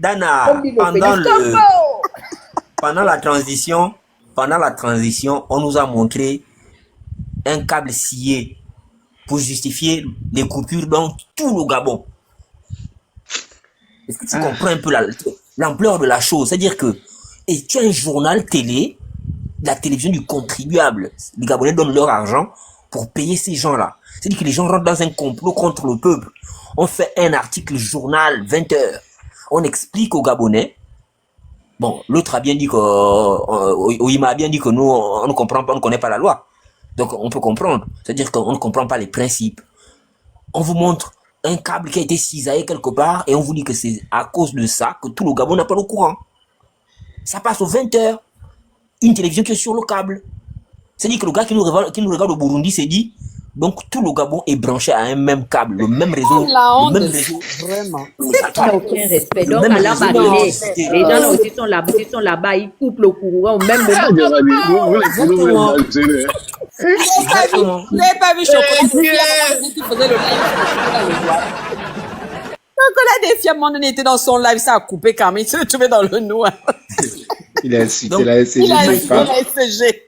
Dana, pendant la transition, on nous a montré un câble scié pour justifier les coupures dans tout le Gabon. Est-ce que tu comprends un peu l'ampleur de la chose? C'est-à-dire que, et tu as un journal télé, la télévision du contribuable. Les Gabonais donnent leur argent pour payer ces gens-là. C'est-à-dire que les gens rentrent dans un complot contre le peuple. On fait un article journal 20 heures. On explique aux Gabonais. Bon, l'autre a bien dit que, il m'a bien dit que nous, on ne comprend pas, on ne connaît pas la loi. Donc, on peut comprendre. C'est-à-dire qu'on ne comprend pas les principes. On vous montre un câble qui a été cisaillé quelque part et on vous dit que c'est à cause de ça que tout le Gabon n'a pas le courant. Ça passe aux 20 heures. Une télévision qui est sur le câble. C'est-à-dire que le gars qui nous regarde au Burundi s'est dit, donc tout le Gabon est branché à un même câble, le même réseau. Le même réseau. Vraiment. Il n'y a aucun respect. Donc, à l'heure donné, les gens là aussi sont là-bas, ils coupent le courant au même moment. Vous n'avez pas vu Chocolat qui faisait le live. Chocolat Défi, à un moment donné, était dans son live, ça a coupé quand même, il se retrouvait dans le noir. Il a incité la SCG. Il a incité la SCG.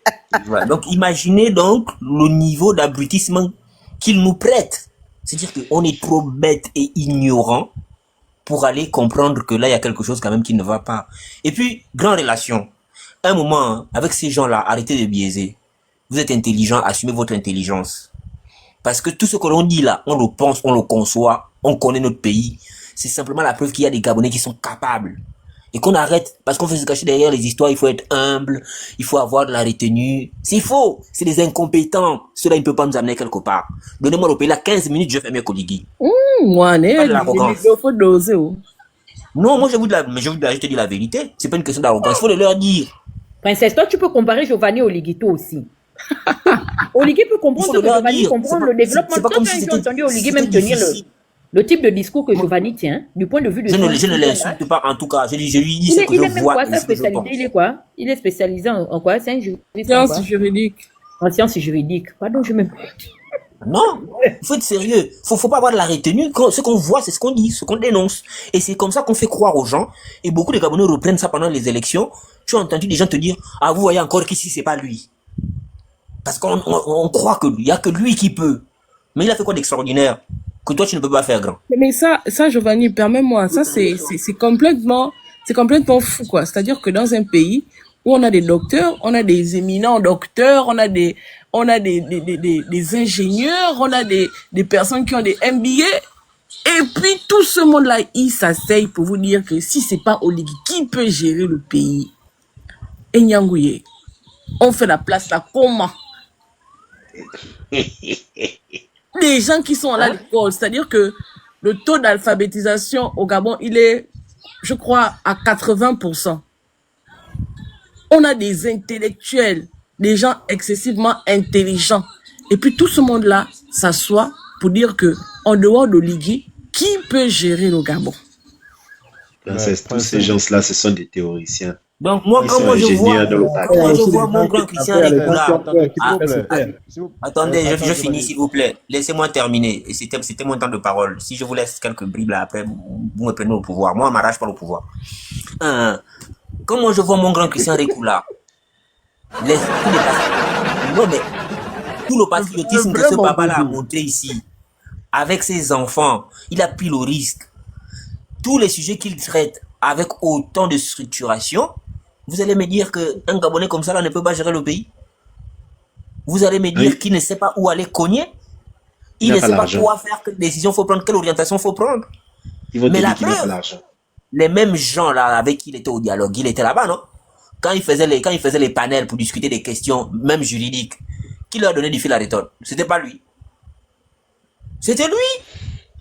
Voilà. Donc, imaginez donc le niveau d'abrutissement qu'il nous prête. C'est-à-dire qu'on est trop bête et ignorant pour aller comprendre que là, il y a quelque chose quand même qui ne va pas. Et puis, grande relation. Un moment, avec ces gens-là, arrêtez de biaiser. Vous êtes intelligent, assumez votre intelligence. Parce que tout ce que l'on dit là, on le pense, on le conçoit, on connaît notre pays. C'est simplement la preuve qu'il y a des Gabonais qui sont capables. Et qu'on arrête, parce qu'on fait se cacher derrière les histoires, il faut être humble, il faut avoir de la retenue. C'est faux, c'est des incompétents. Cela, il ne peut pas nous amener quelque part. Donnez-moi le pays là, 15 minutes, je fais mes colligis. Moi, il faut doser. Non, moi, je te dis la vérité. C'est pas une question d'arrogance, il faut le leur dire. Princesse, toi, tu peux comparer Giovanni Oligito aussi. Oligui peut comprendre ce que Giovanni comprend, le développement. Toi, tu as entendu Oligui même tenir le type de discours que Giovanni tient, du point de vue de... Je ne l'insulte pas, en tout cas. Je lui dis ce que je vois. Il est même quoi, sa spécialité? Il est quoi? Il est spécialisé en quoi? C'est un juriste. Sciences juridiques. En sciences juridiques. Pardon, je me... Non, il faut être sérieux. Faut pas avoir de la retenue. Ce qu'on voit, c'est ce qu'on dit, ce qu'on dénonce. Et c'est comme ça qu'on fait croire aux gens. Et beaucoup de Gabonais reprennent ça pendant les élections. Tu as entendu des gens te dire, ah, vous voyez encore qu'ici, c'est pas lui. Parce qu'on croit que il y a que lui qui peut. Mais il a fait quoi d'extraordinaire que toi tu ne peux pas faire, grand? Mais ça Giovanni, permets-moi, ça c'est complètement fou, quoi. C'est-à-dire que dans un pays où on a des docteurs, on a des éminents docteurs, on a des ingénieurs, on a des personnes qui ont des MBA, et puis tout ce monde-là, il s'asseye pour vous dire que si c'est pas Oligui, qui peut gérer le pays? Et Nyangouye, on fait la place là comment? Les gens qui sont à l'école, c'est-à-dire que le taux d'alphabétisation au Gabon, il est, je crois, à 80%. On a des intellectuels, des gens excessivement intelligents. Et puis tout ce monde-là s'assoit pour dire que, en dehors d'Oligui, qui peut gérer le Gabon? Tous ces gens-là, ce sont des théoriciens. Donc moi, quand moi je vois mon grand Christian Récoula. Attendez, je finis s'il vous plaît. Laissez-moi terminer. Et c'était mon temps de parole. Si je vous laisse quelques bribes là après, vous me prenez au pouvoir. Moi, on m'arrache pas le pouvoir. Quand moi je vois mon grand Christian Récoula, tout le patriotisme que ce papa-là a montré ici, avec ses enfants, il a pris le risque. Tous les sujets qu'il traite avec autant de structuration, vous allez me dire qu'un Gabonais comme ça là ne peut pas gérer le pays? Vous allez me dire qu'il ne sait pas où aller cogner? Il ne sait pas quoi faire, quelle décision faut prendre, quelle orientation faut prendre? Mais la preuve, les mêmes gens là avec qui il était au dialogue, il était là-bas, non? Quand il faisait les panels pour discuter des questions, même juridiques, qui leur donnait du fil à retordre? C'était pas lui. C'était lui.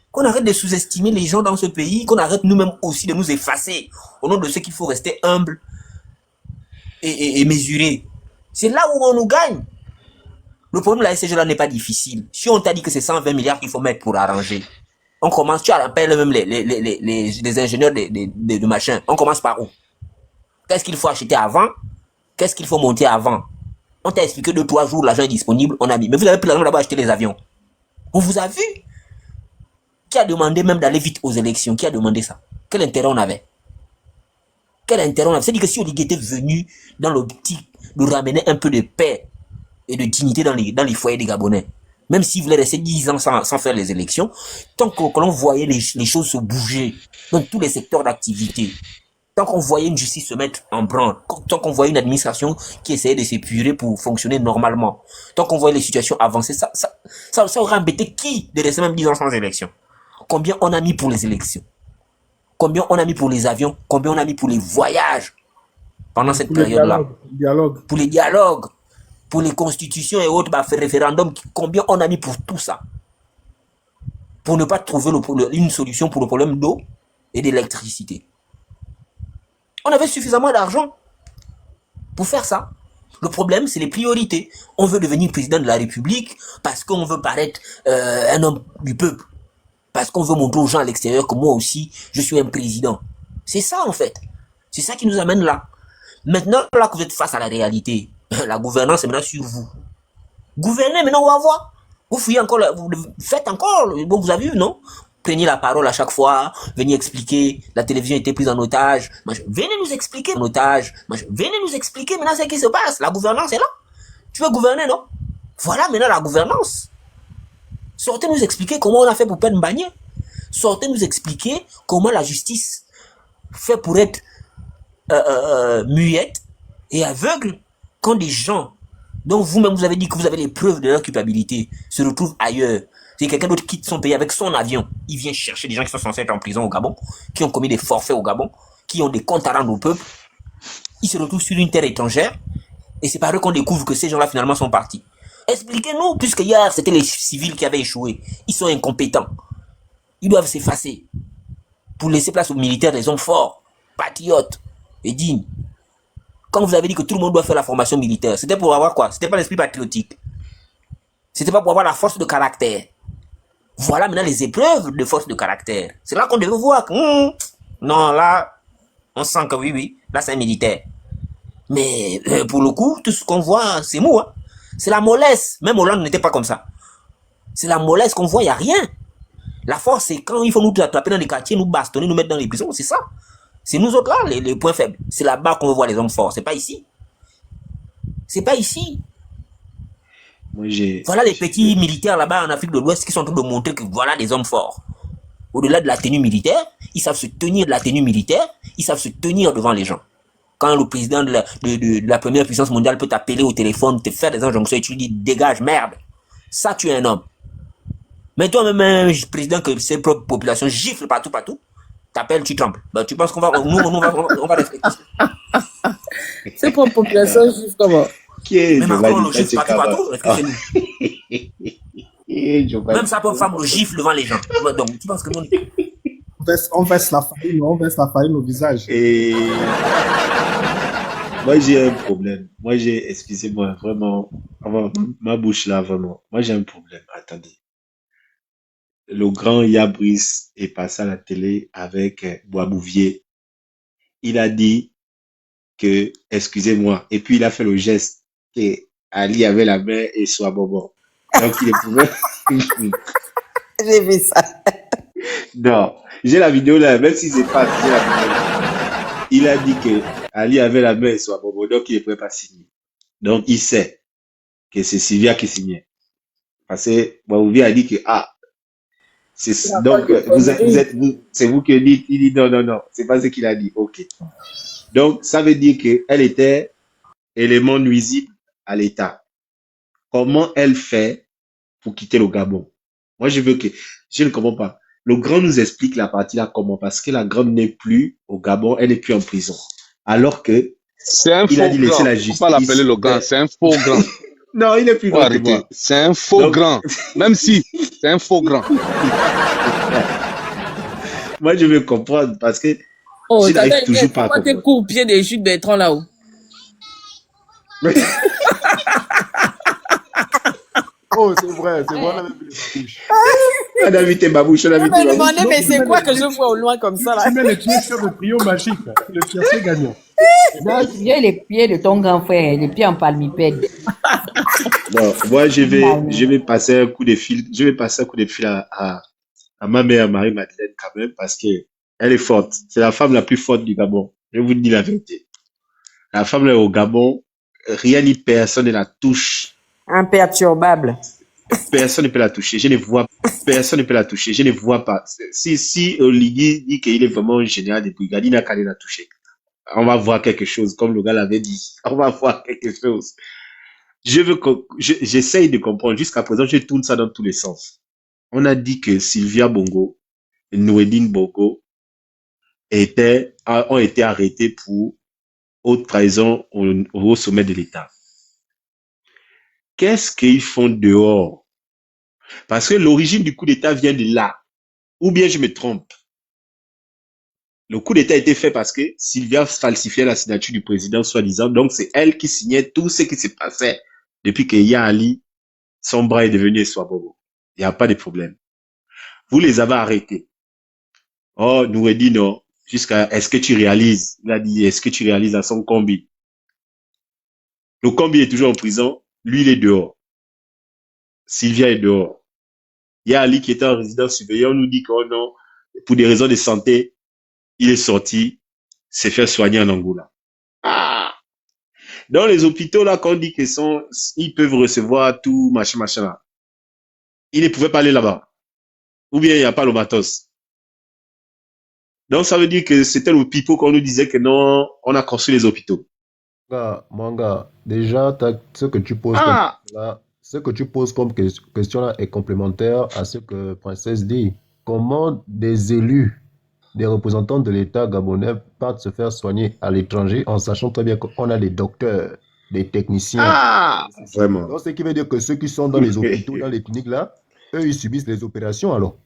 Qu'on arrête de sous-estimer les gens dans ce pays, qu'on arrête nous-mêmes aussi de nous effacer au nom de ce qu'il faut rester humble et mesuré. C'est là où on nous gagne. Le problème de la SCG là n'est pas difficile. Si on t'a dit que c'est 120 milliards qu'il faut mettre pour arranger, on commence, tu appelles même les ingénieurs de machin, on commence par où? Qu'est-ce qu'il faut acheter avant? Qu'est-ce qu'il faut monter avant? On t'a expliqué 2-3 jours, l'argent est disponible, on a mis. Mais vous avez pris l'argent là-bas acheter les avions. On vous a vu? Qui a demandé même d'aller vite aux élections? Qui a demandé ça? Quel intérêt on avait? Quel intérêt on a? C'est-à-dire que si Oligui était venu dans l'optique de ramener un peu de paix et de dignité dans les foyers des Gabonais, même s'il voulait rester 10 ans sans faire les élections, tant que l'on voyait les choses se bouger dans tous les secteurs d'activité, tant qu'on voyait une justice se mettre en branle, tant qu'on voyait une administration qui essayait de s'épurer pour fonctionner normalement, tant qu'on voyait les situations avancer, ça aurait embêté qui de rester même 10 ans sans élection? Combien on a mis pour les élections? Combien on a mis pour les avions? Combien on a mis pour les voyages pendant cette période-là? Pour les dialogues, pour les constitutions et autres référendums, combien on a mis pour tout ça? Pour ne pas trouver une solution pour le problème d'eau et d'électricité. On avait suffisamment d'argent pour faire ça. Le problème, c'est les priorités. On veut devenir président de la République parce qu'on veut paraître un homme du peuple. Parce qu'on veut montrer aux gens à l'extérieur que moi aussi, je suis un président. C'est ça, en fait. C'est ça qui nous amène là. Maintenant, là que vous êtes face à la réalité, la gouvernance est maintenant sur vous. Gouvernez, maintenant, on va voir. Vous fouillez encore, vous faites encore. Bon, vous avez vu, non? Prenez la parole à chaque fois, venez expliquer, la télévision était prise en otage. Venez nous expliquer en otage. Venez nous expliquer maintenant ce qui se passe. La gouvernance est là. Tu veux gouverner, non? Voilà maintenant la gouvernance. Sortez nous expliquer comment on a fait pour peine Mbagné. Sortez nous expliquer comment la justice fait pour être muette et aveugle quand des gens dont vous-même vous avez dit que vous avez les preuves de leur culpabilité se retrouvent ailleurs. C'est quelqu'un d'autre qui quitte son pays avec son avion. Il vient chercher des gens qui sont censés être en prison au Gabon, qui ont commis des forfaits au Gabon, qui ont des comptes à rendre au peuple. Ils se retrouvent sur une terre étrangère et c'est par eux qu'on découvre que ces gens-là finalement sont partis. Expliquez-nous, puisque hier c'était les civils qui avaient échoué. Ils sont incompétents. Ils doivent s'effacer pour laisser place aux militaires, des hommes forts, patriotes et dignes. Quand vous avez dit que tout le monde doit faire la formation militaire, c'était pour avoir quoi? C'était pas l'esprit patriotique. C'était pas pour avoir la force de caractère. Voilà maintenant les épreuves de force de caractère. C'est là qu'on devait voir que, non, là, on sent que oui, là c'est un militaire. Mais pour le coup, tout ce qu'on voit, c'est mou. Hein? C'est la mollesse. Même Hollande n'était pas comme ça. C'est la mollesse qu'on voit, il n'y a rien. La force, c'est quand il faut nous attraper dans les quartiers, nous bastonner, nous mettre dans les prisons, c'est ça. C'est nous autres là, les points faibles. C'est là-bas qu'on voit les hommes forts. C'est pas ici. C'est pas ici. Moi, voilà les petits militaires là-bas en Afrique de l'Ouest qui sont en train de montrer que voilà des hommes forts. Au-delà de la tenue militaire, ils savent se tenir de la tenue militaire, ils savent se tenir devant les gens. Quand le président de la première puissance mondiale peut t'appeler au téléphone, te faire des injonctions et tu lui dis dégage, merde. Ça, tu es un homme. Mais toi-même, un président que ses propres populations giflent partout, t'appelles, tu trembles. Ben, tu penses qu'on va, on va respecter ça. Ses propres populations giflent comment? Même encore, on le gifle partout, excusez-nous. Même sa propre femme le gifle devant les gens. Donc, tu penses que nous... On verse la farine au visage. Et moi, j'ai un problème. Excusez-moi, vraiment, ma bouche là, vraiment. Moi, j'ai un problème. Attendez. Le grand Yabris est passé à la télé avec Boisbouvier. Il a dit que, excusez-moi, et puis il a fait le geste que Ali avait la main et soit bonbon. Donc, il pouvait... J'ai vu ça. Non, j'ai la vidéo là, même si c'est pas, j'ai la vidéo. Il a dit que Ali avait la main et soit bonbon, donc il ne pouvait pas signer. Donc, il sait que c'est Sylvia qui signait. Parce que Boisbouvier a dit que, donc, c'est vous qui dites, il dit non, c'est pas ce qu'il a dit, ok. Donc, ça veut dire qu'elle était élément nuisible à l'État. Comment elle fait pour quitter le Gabon? Moi, je ne comprends pas. Le grand nous explique la partie là comment, parce que la grande n'est plus au Gabon, elle n'est plus en prison. Alors que, il a dit laisser la justice. Faut pas l'appeler le grand, c'est un faux grand. Non, il est plus grand que moi. C'est un faux grand. Même si, c'est un faux grand. Moi, je veux comprendre parce que je n'arrive toujours pas à comprendre. Pourquoi t'es court-pied des chutes Bertrand là-haut? Oh, c'est vrai, on a vu les babouches. On a vu tes babouches, on a vu tes babouches. Je me demandais, mais c'est quoi que je vois au loin comme ça là? Tu mets le tiercé de trio magique, le tiercé gagnant. Non, tu viens les pieds de ton grand frère, les pieds en palmipède. Non, moi, je vais passer un coup de fil. Je vais passer un coup de fil à ma mère, Marie-Madeleine, quand même, parce que elle est forte. C'est la femme la plus forte du Gabon. Je vous dis la vérité. La femme là au Gabon, rien ni personne ne la touche. Imperturbable. Personne ne peut la toucher. Personne ne peut la toucher. Je ne vois pas. Si Oligui dit qu'il est vraiment un général de brigade, il n'a qu'à aller la toucher. On va voir quelque chose, comme le gars l'avait dit. On va voir quelque chose. J'essaye de comprendre. Jusqu'à présent, je tourne ça dans tous les sens. On a dit que Sylvia Bongo et Noureddine Bongo ont été arrêtés pour haute trahison au sommet de l'État. Qu'est-ce qu'ils font dehors? Parce que l'origine du coup d'État vient de là. Ou bien je me trompe. Le coup d'État a été fait parce que Sylvia falsifiait la signature du président, soi-disant. Donc, c'est elle qui signait tout ce qui se passait depuis que Ya Ali, son bras est devenu Eswabobo. Il n'y a pas de problème. Vous les avez arrêtés. Oh, Noureddine, non. Jusqu'à, est-ce que tu réalises? Il a dit, est-ce que tu réalises à son combi? Le combi est toujours en prison. Lui, il est dehors. Sylvia est dehors. Ya Ali, qui était en résidence surveillée, on nous dit que, oh non, pour des raisons de santé, il est sorti, s'est fait soigner en Angola. Ah! Dans les hôpitaux, là, qu'on dit ils peuvent recevoir tout, machin, là. Ils ne pouvaient pas aller là-bas. Ou bien il n'y a pas le matos. Donc, ça veut dire que c'était le pipeau qu'on nous disait que non, on a construit les hôpitaux. Mon gars, déjà, ce que tu poses comme question là est complémentaire à ce que Princesse dit. Comment des élus, des représentants de l'État gabonais partent se faire soigner à l'étranger en sachant très bien qu'on a des docteurs, des techniciens. Ah, vraiment. Donc, ce qui veut dire que ceux qui sont dans les hôpitaux, dans les cliniques là, eux, ils subissent les opérations alors.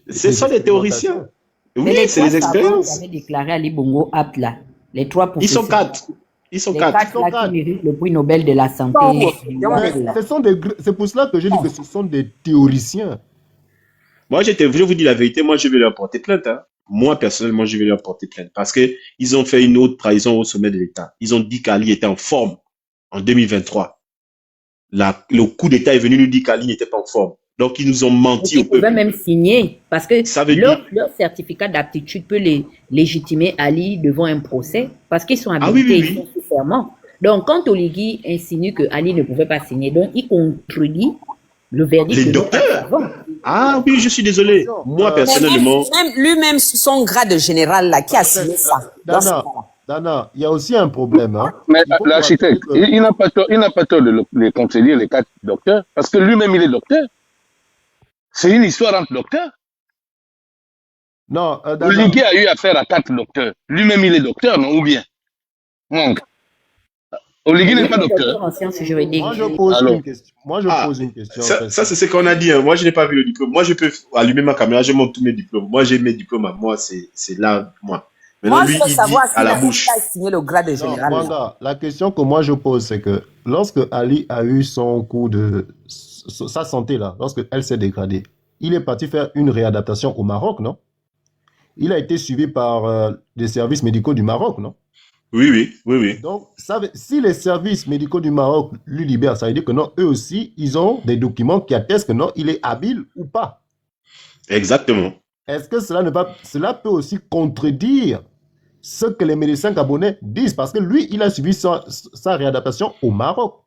Ce sont des théoriciens. Oui, c'est les expériences. Vous avez déclaré Ali Bongo apte là. Les 3 Ils sont 4. Ils sont 4. Les 4 là qui méritent le prix Nobel de la santé. C'est pour cela que je dis que ce sont des théoriciens. Moi, je vous dis la vérité, moi, je vais leur porter plainte. Hein. Moi, personnellement, je vais leur porter plainte. Parce qu'ils ont fait une autre trahison au sommet de l'État. Ils ont dit qu'Ali était en forme en 2023. Le coup d'État est venu nous dire qu'Ali n'était pas en forme. Donc, ils nous ont menti au peuple. Ils pouvaient même signer, parce que leur certificat d'aptitude peut les légitimer Ali devant un procès, parce qu'ils sont habilités, ils sont sous serment. Donc, quand Oligui insinue que Ali ne pouvait pas signer, donc il contredit le verdict. Les docteurs. Ah oui, je suis désolé. Moi, personnellement. Lui-même, son grade de général, là, qui a signé ça. Dana, il y a aussi un problème. Hein. Mais l'architecte, il n'a pas tort de les contredire, les 4 docteurs, parce que lui-même, il est docteur. C'est une histoire entre docteurs. Non, Oligui a eu affaire à 4 docteurs. Lui-même, il est docteur, non? Ou bien? Non. Oligui n'est pas docteur. En sciences juridiques. Moi, je pose une question. Ça, c'est ce qu'on a dit. Hein. Moi, je n'ai pas vu le diplôme. Moi, je peux allumer ma caméra, je montre tous mes diplômes. Moi, j'ai mes diplômes à moi. C'est là, moi. Maintenant, lui, il dit à la bouche. Signé le grade de général. Manga, la question que moi, je pose, c'est que lorsque Ali a eu son coup de... sa santé, là, lorsque elle s'est dégradée, il est parti faire une réadaptation au Maroc, non? Il a été suivi par des services médicaux du Maroc, non? Oui. Donc, si les services médicaux du Maroc lui libèrent, ça veut dire que non, eux aussi, ils ont des documents qui attestent que non, il est habile ou pas. Exactement. Est-ce que cela peut aussi contredire ce que les médecins gabonais disent? Parce que lui, il a suivi sa réadaptation au Maroc.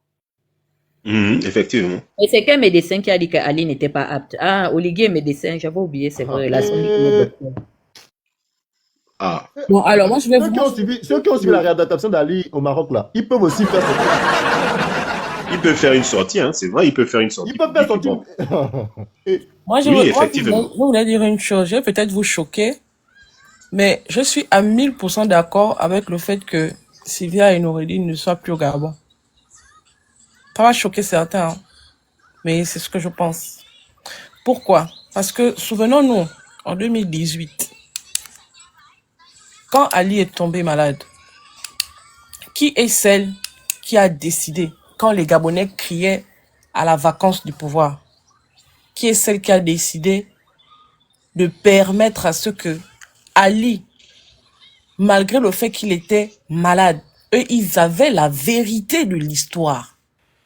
Effectivement. Et c'est qu'un médecin qui a dit qu'Ali n'était pas apte. Ah, Oligui est médecin, j'avais oublié, c'est vrai. Bon, alors moi je vais ceux qui ont suivi la réadaptation d'Ali au Maroc, là, ils peuvent aussi faire Ils peuvent faire une sortie, hein, c'est vrai, ils peuvent faire une sortie. Ils peuvent faire sortie. Moi, je voulais dire une chose, je vais peut-être vous choquer, mais je suis à 1000% d'accord avec le fait que Sylvia et Noureddine ne soient plus au Gabon. Ça va choquer certains, hein, mais c'est ce que je pense. Pourquoi? Parce que, souvenons-nous, en 2018, quand Ali est tombé malade, qui est celle qui a décidé, quand les Gabonais criaient à la vacance du pouvoir, qui est celle qui a décidé de permettre à ce que Ali, malgré le fait qu'il était malade, eux, ils avaient la vérité de l'histoire.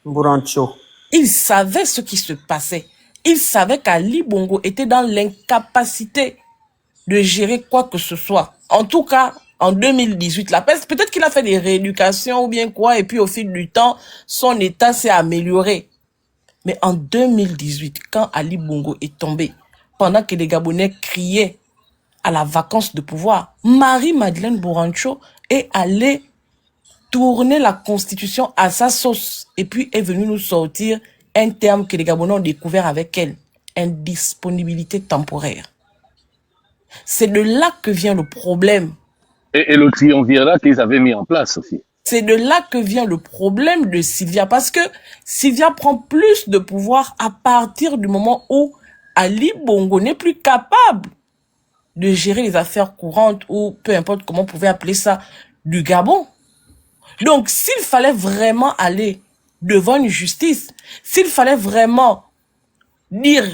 Burancho. Ils savaient ce qui se passait. Ils savaient qu'Ali Bongo était dans l'incapacité de gérer quoi que ce soit. En tout cas, en 2018, la peste, peut-être qu'il a fait des rééducations ou bien quoi, et puis au fil du temps, son état s'est amélioré. Mais en 2018, quand Ali Bongo est tombé, pendant que les Gabonais criaient à la vacance de pouvoir, Marie-Madeleine Borancho est allée tourner la constitution à sa sauce et puis est venue nous sortir un terme que les Gabonais ont découvert avec elle, indisponibilité temporaire. C'est de là que vient le problème. Et le triumvirat qu'ils avaient mis en place aussi. C'est de là que vient le problème de Sylvia, parce que Sylvia prend plus de pouvoir à partir du moment où Ali Bongo n'est plus capable de gérer les affaires courantes ou peu importe comment on pouvait appeler ça du Gabon. Donc, s'il fallait vraiment aller devant une justice, s'il fallait vraiment dire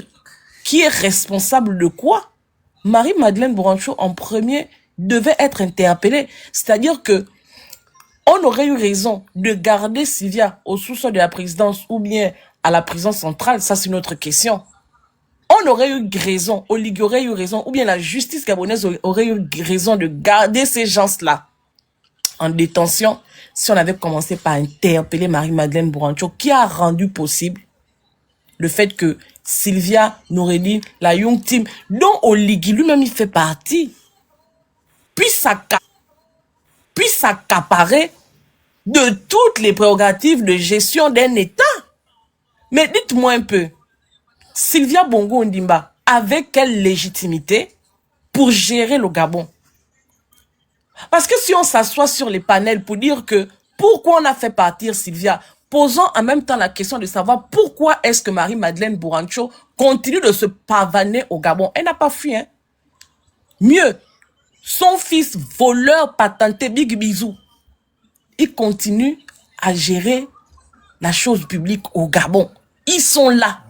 qui est responsable de quoi, Marie-Madeleine Borancho en premier devait être interpellée. C'est-à-dire que on aurait eu raison de garder Sylvia au sous-sol de la présidence ou bien à la prison centrale, ça c'est une autre question. On aurait eu raison, Oligui aurait eu raison, ou bien la justice gabonaise aurait eu raison de garder ces gens-là en détention si on avait commencé par interpeller Marie-Madeleine Borancho, qui a rendu possible le fait que Sylvia Noureddine, la Young Team, dont Oligui lui-même il fait partie, puisse s'accaparer de toutes les prérogatives de gestion d'un État. Mais dites-moi un peu, Sylvia Bongo Ondimba, avec quelle légitimité pour gérer le Gabon? Parce que si on s'assoit sur les panels pour dire que pourquoi on a fait partir Sylvia, posons en même temps la question de savoir pourquoi est-ce que Marie-Madeleine Borancho continue de se pavaner au Gabon. Elle n'a pas fui, hein. Mieux, son fils voleur patenté Big Bisou, il continue à gérer la chose publique au Gabon. Ils sont là.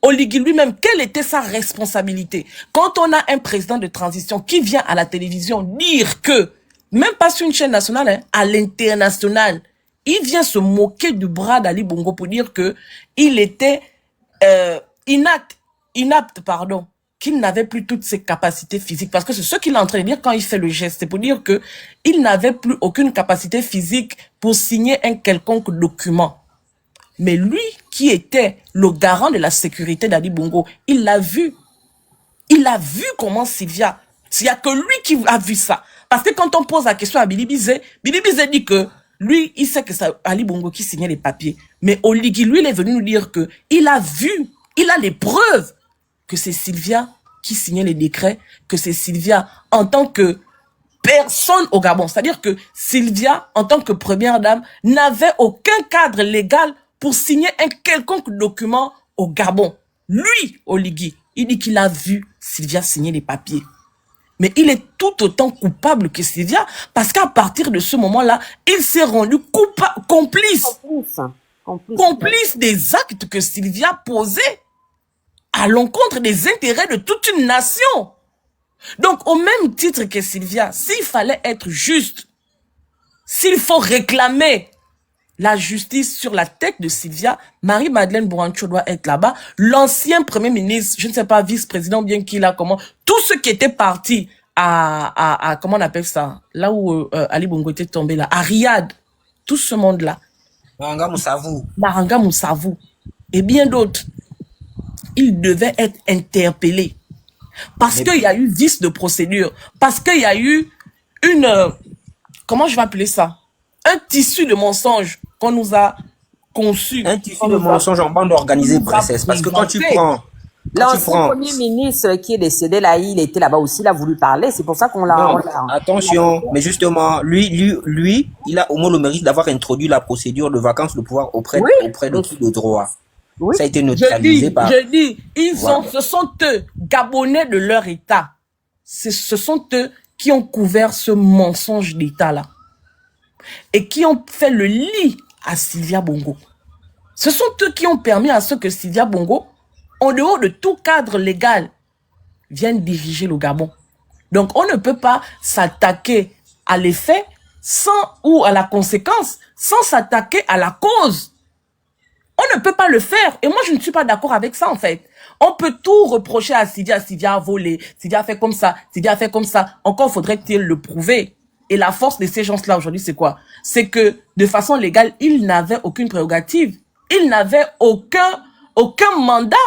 Oligui lui-même, quelle était sa responsabilité? Quand on a un président de transition qui vient à la télévision dire que, même pas sur une chaîne nationale, hein, à l'international, il vient se moquer du bras d'Ali Bongo pour dire que il était inapte, qu'il n'avait plus toutes ses capacités physiques. Parce que c'est ce qu'il est en train de dire quand il fait le geste. C'est pour dire que il n'avait plus aucune capacité physique pour signer un quelconque document. Mais lui, qui était le garant de la sécurité d'Ali Bongo, il l'a vu. Il a vu comment Sylvia... Il n'y a que lui qui a vu ça. Parce que quand on pose la question à Billy Bizet dit que lui, il sait que c'est Ali Bongo qui signait les papiers. Mais Oligui, lui, il est venu nous dire que il a vu, il a les preuves que c'est Sylvia qui signait les décrets, que c'est Sylvia en tant que personne au Gabon. C'est-à-dire que Sylvia, en tant que première dame, n'avait aucun cadre légal pour signer un quelconque document au Gabon. Lui, Oligui, il dit qu'il a vu Sylvia signer les papiers. Mais il est tout autant coupable que Sylvia, parce qu'à partir de ce moment-là, il s'est rendu complice des actes que Sylvia posait à l'encontre des intérêts de toute une nation. Donc, au même titre que Sylvia, s'il fallait être juste, s'il faut réclamer la justice sur la tête de Sylvia, Marie-Madeleine Borancho doit être là-bas. L'ancien premier ministre, je ne sais pas, vice-président, bien qu'il a comment, tous ceux qui étaient partis à comment on appelle ça, là où Ali Bongo était tombé là, à Riyad, tout ce monde-là. Maranga Moussavou. Et bien d'autres. Ils devaient être interpellés. Parce qu'il y a eu vice de procédure. Parce qu'il y a eu une, comment je vais appeler ça? Un tissu de mensonges qu'on nous a conçu. Un tissu de mensonges en bande organisée, princesse. Parce que quand tu prends... L'ancien premier ministre qui est décédé là, il était là-bas aussi, il a voulu parler, c'est pour ça qu'on l'a... Attention, mais justement, lui, il a au moins le mérite d'avoir introduit la procédure de vacances de pouvoir auprès de tout le droit. Oui. Ça a été neutralisé par... Je dis, ce sont eux, Gabonais de leur État. Ce sont eux qui ont couvert ce mensonge d'État-là. Et qui ont fait le lit à Sylvia Bongo. Ce sont eux qui ont permis à ce que Sylvia Bongo, en dehors de tout cadre légal, vienne diriger le Gabon. Donc, on ne peut pas s'attaquer à l'effet ou à la conséquence sans s'attaquer à la cause. On ne peut pas le faire. Et moi, je ne suis pas d'accord avec ça, en fait. On peut tout reprocher à Sidia. Sidia a volé. Sidia a fait comme ça. Sidia a fait comme ça. Encore faudrait-il le prouver. Et la force de ces gens-là aujourd'hui, c'est quoi? C'est que, de façon légale, ils n'avaient aucune prérogative. Ils n'avaient aucun mandat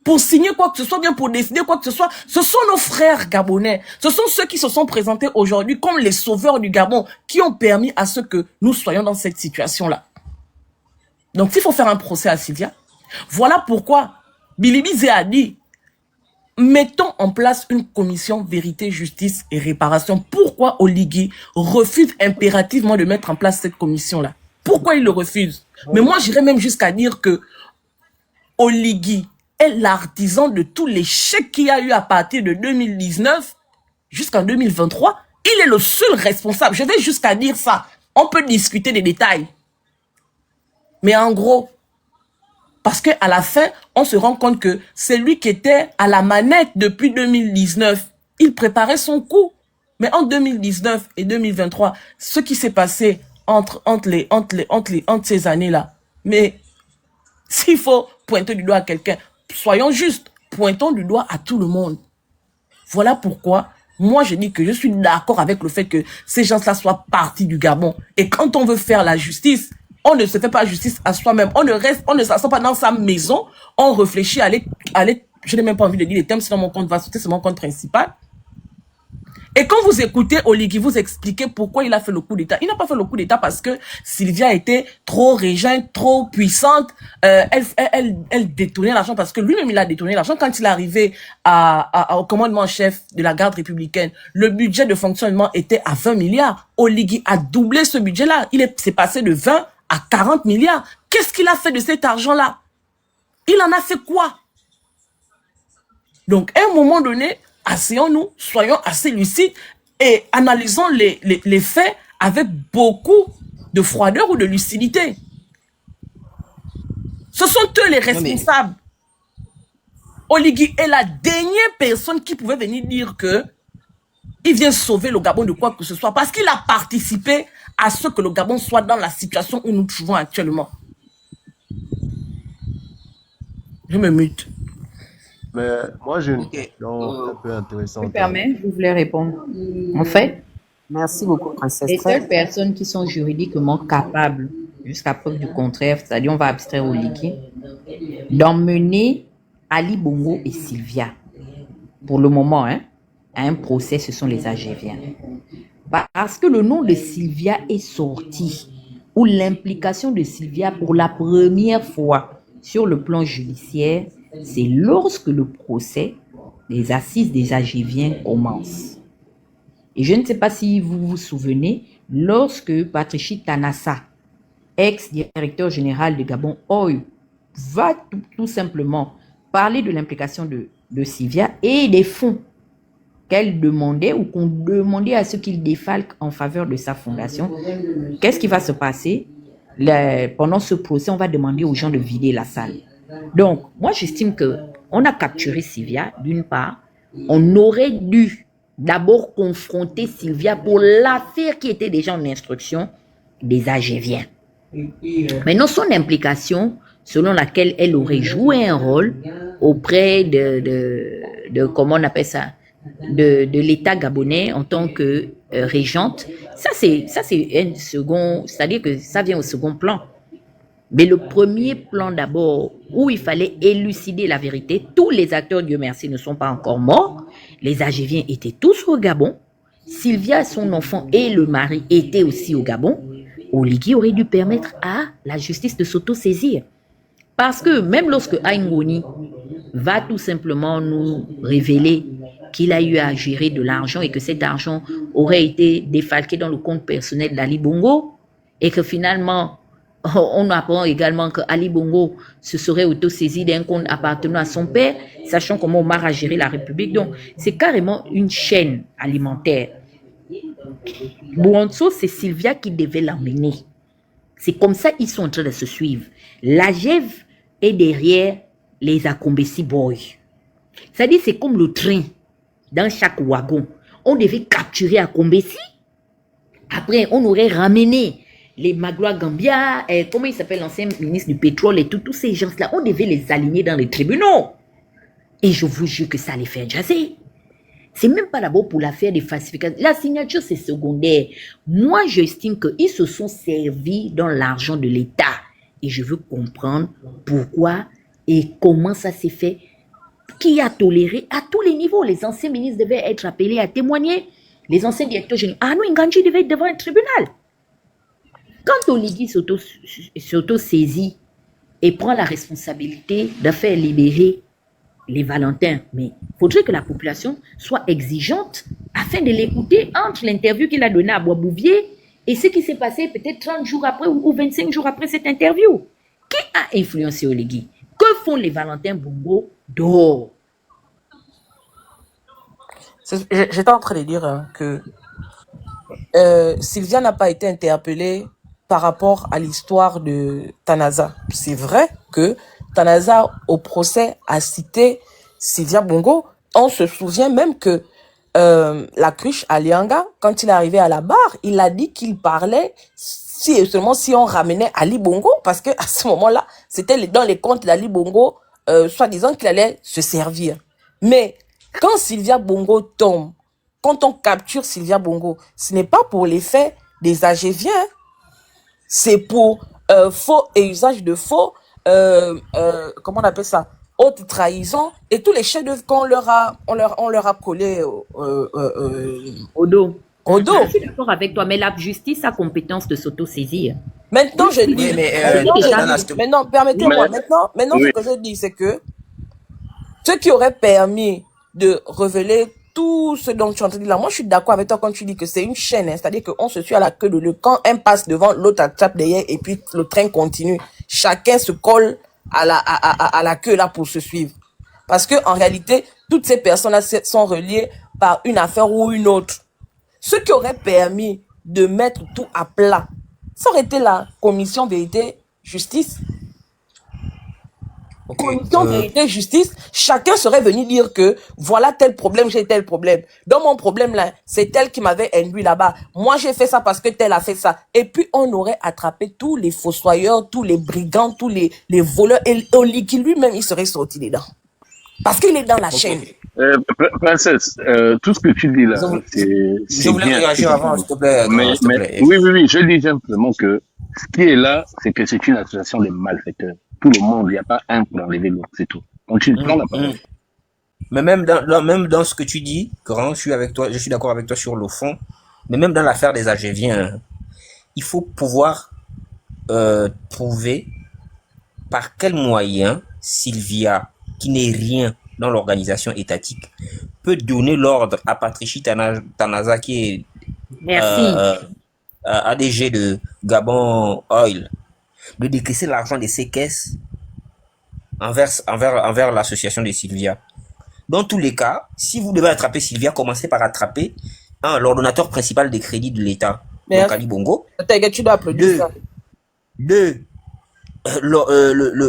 pour signer quoi que ce soit, bien pour décider quoi que ce soit. Ce sont nos frères gabonais. Ce sont ceux qui se sont présentés aujourd'hui comme les sauveurs du Gabon, qui ont permis à ce que nous soyons dans cette situation-là. Donc, s'il faut faire un procès à Sylvia, voilà pourquoi Billy a dit, mettons en place une commission vérité, justice et réparation. Pourquoi Oligui refuse impérativement de mettre en place cette commission-là? Pourquoi il le refuse? Mais moi, j'irais même jusqu'à dire que Oligui est l'artisan de tout l'échec qu'il y a eu à partir de 2019 jusqu'en 2023. Il est le seul responsable. Je vais jusqu'à dire ça. On peut discuter des détails. Mais en gros, parce qu'à la fin, on se rend compte que c'est lui qui était à la manette depuis 2019. Il préparait son coup. Mais en 2019 et 2023, ce qui s'est passé entre ces années-là, mais s'il faut pointer du doigt à quelqu'un, soyons justes, pointons du doigt à tout le monde. Voilà pourquoi moi je dis que je suis d'accord avec le fait que ces gens-là soient partis du Gabon. Et quand on veut faire la justice, on ne se fait pas justice à soi-même. On ne s'assoit pas dans sa maison. On réfléchit à aller, je n'ai même pas envie de dire les thèmes, sinon mon compte va sauter, c'est mon compte principal. Et quand vous écoutez Oligui vous expliquer pourquoi il a fait le coup d'État, il n'a pas fait le coup d'État parce que Sylvia était trop régente, trop puissante. Elle détournait l'argent parce que lui-même il a détourné l'argent quand il est arrivé au commandement en chef de la garde républicaine. Le budget de fonctionnement était à 20 milliards. Oligui a doublé ce budget-là. C'est passé de 20 à 40 milliards. Qu'est-ce qu'il a fait de cet argent-là? Il en a fait quoi? Donc, à un moment donné, asseyons-nous, soyons assez lucides et analysons les faits avec beaucoup de froideur ou de lucidité. Ce sont eux les responsables. Oligui est la dernière personne qui pouvait venir dire que il vient sauver le Gabon de quoi que ce soit parce qu'il a participé à ce que le Gabon soit dans la situation où nous nous trouvons actuellement. Je me mute. Mais moi, j'ai une question un peu intéressante. Je me permets, je voulais répondre. En fait, merci beaucoup, princesse. les seules personnes qui sont juridiquement capables, jusqu'à preuve du contraire, c'est-à-dire on va abstraire Oligui, d'emmener Ali Bongo et Sylvia, pour le moment, à un procès, ce sont les Agéviens. Parce que le nom de Sylvia est sorti, ou l'implication de Sylvia pour la première fois sur le plan judiciaire, c'est lorsque le procès des assises des Agéviens commence. Et je ne sais pas si vous vous souvenez, lorsque Patricia Tanassa, ex-directeur général de Gabon Oil, va tout simplement parler de l'implication de Sylvia et des fonds qu'elle demandait ou qu'on demandait à ce qu'il défalque en faveur de sa fondation. Qu'est-ce qui va se passer? Pendant ce procès, on va demander aux gens de vider la salle. Donc, moi, j'estime qu'on a capturé Sylvia, d'une part. On aurait dû d'abord confronter Sylvia pour l'affaire qui était déjà en instruction des Agéviens. Maintenant, son implication, selon laquelle elle aurait joué un rôle auprès de comment on appelle ça, de l'État gabonais en tant que régente, ça c'est un second, c'est-à-dire que ça vient au second plan. Mais le premier plan d'abord, où il fallait élucider la vérité, tous les acteurs, Dieu merci, ne sont pas encore morts. Les Agéviens étaient tous au Gabon. Sylvia, son enfant et le mari étaient aussi au Gabon. Oligui aurait dû permettre à la justice de s'auto-saisir. Parce que même lorsque Aïngoni va tout simplement nous révéler qu'il a eu à gérer de l'argent et que cet argent aurait été défalqué dans le compte personnel d'Ali Bongo et que finalement, on apprend également que Ali Bongo se serait auto-saisi d'un compte appartenant à son père, sachant comment Omar a géré la République. Donc, c'est carrément une chaîne alimentaire. Bouanso, c'est Sylvia qui devait l'emmener. C'est comme ça qu'ils sont en train de se suivre. L'AGEV est derrière les Akombesi Boys. C'est-à-dire, c'est comme le train dans chaque wagon. On devait capturer Akombesi. Après, on aurait ramené les Magloire Gambia, comment il s'appelle, l'ancien ministre du pétrole et tous ces gens-là, on devait les aligner dans les tribunaux. Et je vous jure que ça allait faire jaser. C'est même pas d'abord pour l'affaire des falsifications. La signature, c'est secondaire. Moi, j'estime qu'ils se sont servis dans l'argent de l'État. Et je veux comprendre pourquoi et comment ça s'est fait. Qui a toléré à tous les niveaux. Les anciens ministres devaient être appelés à témoigner. Les anciens directeurs généraux. Arnaud Nganji devait être devant un tribunal. Quand Oligui s'auto-saisit et prend la responsabilité de faire libérer les Valentins, mais il faudrait que la population soit exigeante afin de l'écouter entre l'interview qu'il a donnée à Boisbouvier et ce qui s'est passé peut-être 30 jours après ou 25 jours après cette interview. Qui a influencé Oligui? Que font les Valentins Bongo dehors? J'étais en train de dire que Sylvia n'a pas été interpellée par rapport à l'histoire de Tanaza. C'est vrai que Tanaza, au procès, a cité Sylvia Bongo. On se souvient même que la cruche Alianga, quand il est arrivé à la barre, il a dit qu'il parlait si et seulement si on ramenait Ali Bongo, parce que à ce moment-là, c'était dans les comptes d'Ali Bongo, soi-disant qu'il allait se servir. Mais quand Sylvia Bongo tombe, quand on capture Sylvia Bongo, ce n'est pas pour l'effet des AGViens, c'est pour faux et usage de faux, comment on appelle ça, haute trahison et tous les chefs-d'œuvre qu'on leur a collés au dos. Au dos. Je suis d'accord avec toi, mais la justice a compétence de s'auto-saisir. Maintenant, je dis, maintenant, permettez-moi, maintenant, Oui. ce que je dis, c'est que ce qui aurait permis de révéler tout ce dont tu es en train de dire là, moi je suis d'accord avec toi quand tu dis que c'est une chaîne, hein, c'est-à-dire qu'on se suit à la queue de l'autre. Quand un passe devant, l'autre attrape derrière et puis le train continue. Chacun se colle à la queue là pour se suivre. Parce que en réalité, toutes ces personnes-là sont reliées par une affaire ou une autre. Ce qui aurait permis de mettre tout à plat, ça aurait été la commission vérité-justice. Commission vérité-justice, chacun serait venu dire que voilà tel problème, j'ai tel problème. Dans mon problème là, c'est tel qui m'avait induit là-bas. Moi j'ai fait ça parce que tel a fait ça. Et puis on aurait attrapé tous les fossoyeurs, tous les brigands, tous les voleurs. Et Oligui lui-même, il serait sorti dedans. Parce qu'il est dans la chaîne. Princesse, tout ce que tu dis là, c'est Je voulais bien. réagir avant, s'il te plaît. Mais, s'il te plaît. oui, je dis simplement que ce qui est là, c'est que c'est une association de malfaiteurs. Tout le monde, il n'y a pas un pour enlever l'autre, c'est tout. Donc tu prends la parole. Mais même dans ce que tu dis, Grand, je suis avec toi, je suis d'accord avec toi sur le fond, mais même dans l'affaire des AGViens, il faut pouvoir prouver par quel moyen Sylvia, qui n'est rien dans l'organisation étatique, peut donner l'ordre à Patricia Tanaza, qui est ADG de Gabon Oil, de décaisser l'argent de ses caisses envers l'association de Sylvia. Dans tous les cas, si vous devez attraper Sylvia, commencez par attraper l'ordonnateur principal des crédits de l'État, donc Ali Bongo. Tu dois applaudir ça.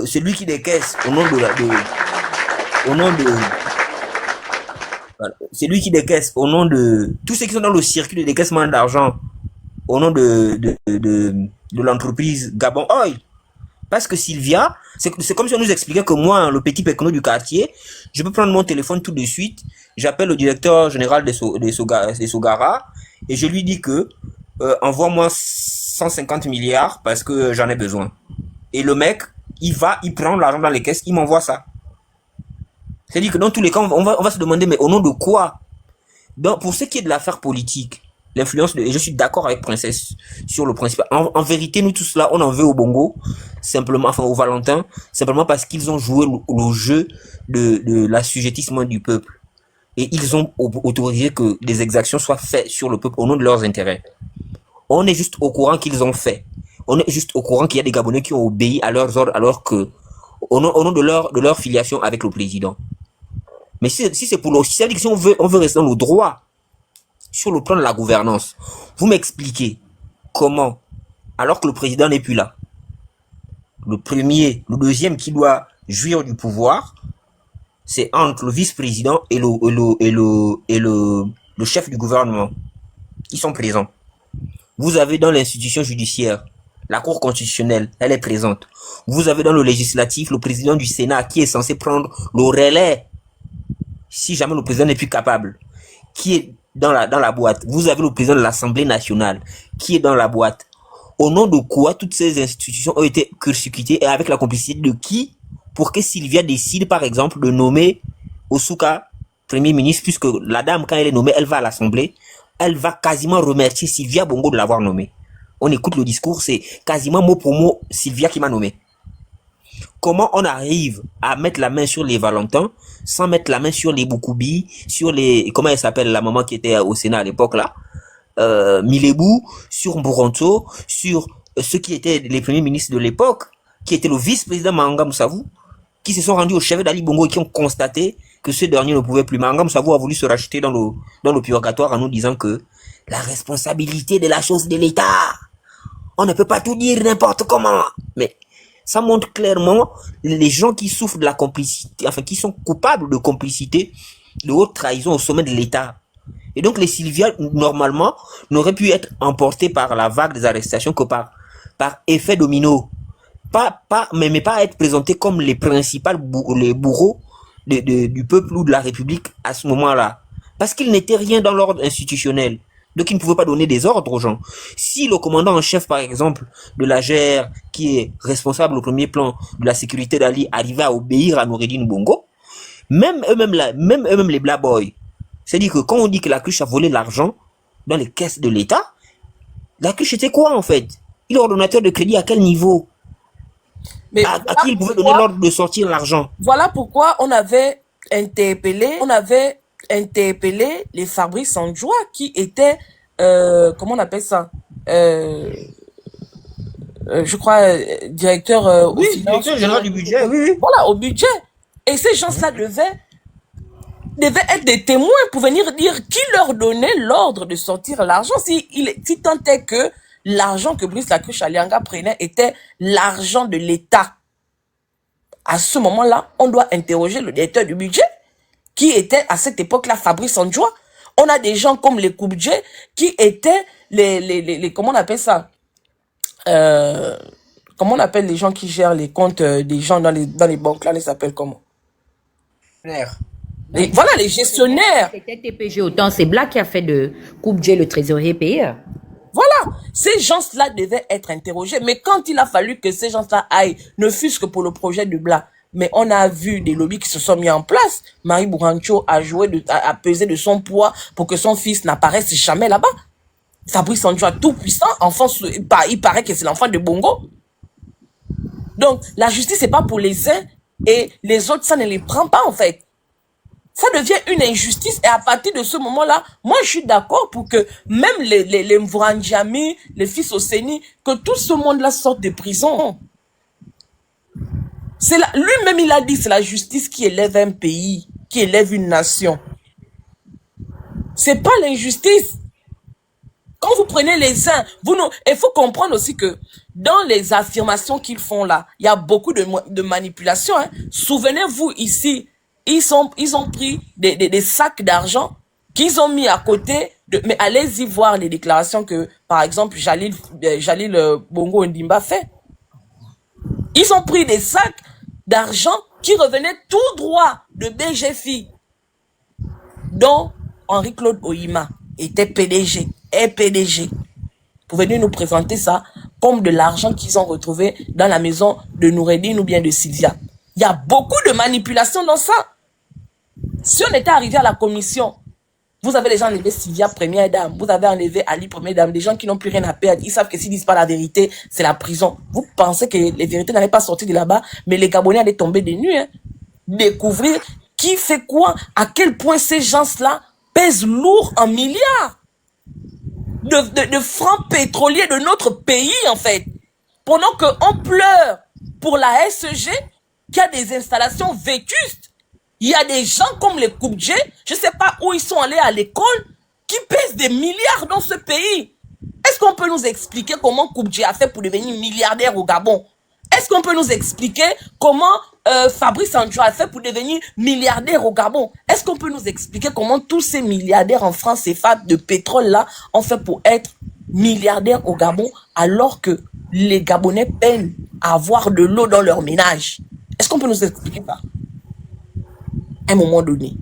Celui qui décaisse c'est lui qui décaisse au nom de tous ceux qui sont dans le circuit de décaissement d'argent au nom de l'entreprise Gabon Oil. Parce que Sylvia, c'est comme si on nous expliquait que moi, le petit pécono du quartier, je peux prendre mon téléphone tout de suite, j'appelle le directeur général des Sogara et je lui dis que envoie-moi 150 milliards parce que j'en ai besoin. Et le mec, il prend l'argent dans les caisses, il m'envoie ça. C'est-à-dire que dans tous les cas, on va se demander, mais au nom de quoi? Donc, pour ce qui est de l'affaire politique, l'influence et je suis d'accord avec Princesse sur le principe. En vérité, nous tous là, on en veut au Bongo, simplement, enfin au Valentin, simplement parce qu'ils ont joué le jeu de l'assujettissement du peuple. Et ils ont autorisé que des exactions soient faites sur le peuple au nom de leurs intérêts. On est juste au courant qu'ils ont fait. On est juste au courant qu'il y a des Gabonais qui ont obéi à leurs ordres alors que, au nom de leur filiation avec le président. Mais si c'est pour si on veut rester dans le droit, sur le plan de la gouvernance, vous m'expliquez comment, alors que le président n'est plus là, le deuxième qui doit jouir du pouvoir, c'est entre le vice-président et le chef du gouvernement, qui sont présents. Vous avez dans l'institution judiciaire la Cour constitutionnelle, elle est présente. Vous avez dans le législatif le président du Sénat qui est censé prendre le relais si jamais le président n'est plus capable, qui est dans la boîte. Vous avez le président de l'Assemblée nationale qui est dans la boîte. Au nom de quoi toutes ces institutions ont été curcircuitées et avec la complicité de qui pour que Sylvia décide par exemple de nommer Osuka Premier ministre, puisque la dame quand elle est nommée, elle va à l'Assemblée, elle va quasiment remercier Sylvia Bongo de l'avoir nommée. On écoute le discours, c'est quasiment mot pour mot Sylvia qui m'a nommé. Comment on arrive à mettre la main sur les Valentins sans mettre la main sur les Boukoubi, sur les... Comment elle s'appelle la maman qui était au Sénat à l'époque là, Milebou, sur Mbouronto, sur ceux qui étaient les premiers ministres de l'époque, qui étaient le vice-président Manga Moussavou, qui se sont rendus au chevet d'Ali Bongo et qui ont constaté que ce dernier ne pouvait plus. Manga Moussavou a voulu se racheter dans le purgatoire en nous disant que la responsabilité de la chose de l'État, on ne peut pas tout dire n'importe comment. Mais ça montre clairement les gens qui souffrent de la complicité, enfin qui sont coupables de complicité, de haute trahison au sommet de l'État. Et donc les Sylvia, normalement, n'auraient pu être emportés par la vague des arrestations que par effet domino. Mais pas être présentés comme les principaux les bourreaux du peuple ou de la République à ce moment-là. Parce qu'ils n'étaient rien dans l'ordre institutionnel. Donc ils ne pouvaient pas donner des ordres aux gens. Si le commandant en chef, par exemple, de la GR, qui est responsable au premier plan de la sécurité d'Ali, arrivait à obéir à Noureddin Bongo, même eux-mêmes les Black Boys, c'est-à-dire que quand on dit que la cruche a volé l'argent dans les caisses de l'État, la cruche était quoi en fait? Il est ordonnateur de crédit à quel niveau? Mais à qui il pouvait donner l'ordre de sortir l'argent? Voilà pourquoi on avait interpellé les Fabrice Sandjoua qui étaient, comment on appelle ça, je crois, directeur oui, directeur général du budget, oui. Voilà, au budget. Et ces gens-là devaient être des témoins pour venir dire qui leur donnait l'ordre de sortir l'argent. Si tant est que l'argent que Brice Lacruche Alianga prenait était l'argent de l'État. À ce moment-là, on doit interroger le directeur du budget, qui était à cette époque-là Fabrice Sandjoua. On a des gens comme les Koubdje qui étaient les comment on appelle ça? Comment on appelle les gens qui gèrent les comptes des gens dans les banques là, ils s'appellent comment? Voilà, les gestionnaires. C'était TPG autant, c'est Black qui a fait de Koubdje le trésorier payeur. Voilà, ces gens-là devaient être interrogés. Mais quand il a fallu que ces gens-là aillent, ne fût-ce que pour le projet de Bla, mais on a vu des lobbies qui se sont mis en place. Marie Bourancho a pesé de son poids pour que son fils n'apparaisse jamais là-bas. Fabrice Sandjoua, tout puissant, enfant, il paraît que c'est l'enfant de Bongo. Donc, la justice, c'est pas pour les uns et les autres, ça ne les prend pas en fait. Ça devient une injustice et à partir de ce moment-là, moi je suis d'accord pour que même les Mvourandiami, les fils Oseni, que tout ce monde-là sorte de prison. Lui-même il a dit c'est la justice qui élève un pays, qui élève une nation. C'est pas l'injustice. Quand vous prenez les uns, il faut comprendre aussi que dans les affirmations qu'ils font là, il y a beaucoup de manipulation. Hein. Souvenez-vous ici, ils ont pris des sacs d'argent qu'ils ont mis à côté. Mais allez-y voir les déclarations que, par exemple, Jalil Bongo Ndimba fait. Ils ont pris des sacs d'argent qui revenaient tout droit de BGFI, dont Henri-Claude Oyima était PDG. Et PDG. Pour venir nous présenter ça comme de l'argent qu'ils ont retrouvé dans la maison de Noureddin ou bien de Sylvia. Il y a beaucoup de manipulation dans ça. Si on était arrivé à la commission, vous avez les gens enlevé Sylvia première dame, vous avez enlevé Ali première dame, des gens qui n'ont plus rien à perdre, ils savent que s'ils disent pas la vérité, c'est la prison. Vous pensez que les vérités n'allaient pas sortir de là-bas, mais les Gabonais allaient tomber des nues, hein. Découvrir qui fait quoi, à quel point ces gens-là pèsent lourd en milliards de francs pétroliers de notre pays, en fait. Pendant qu'on pleure pour la SEG, qui a des installations vétustes, il y a des gens comme les Koubdje, je ne sais pas où ils sont allés à l'école, qui pèsent des milliards dans ce pays. Est-ce qu'on peut nous expliquer comment Koubdje a fait pour devenir milliardaire au Gabon? Est-ce qu'on peut nous expliquer comment Fabrice Sandjoua a fait pour devenir milliardaire au Gabon? Est-ce qu'on peut nous expliquer comment tous ces milliardaires en France CFA de pétrole là ont fait pour être milliardaires au Gabon alors que les Gabonais peinent à avoir de l'eau dans leur ménage. Est-ce qu'on peut nous expliquer ça? À un moment donné.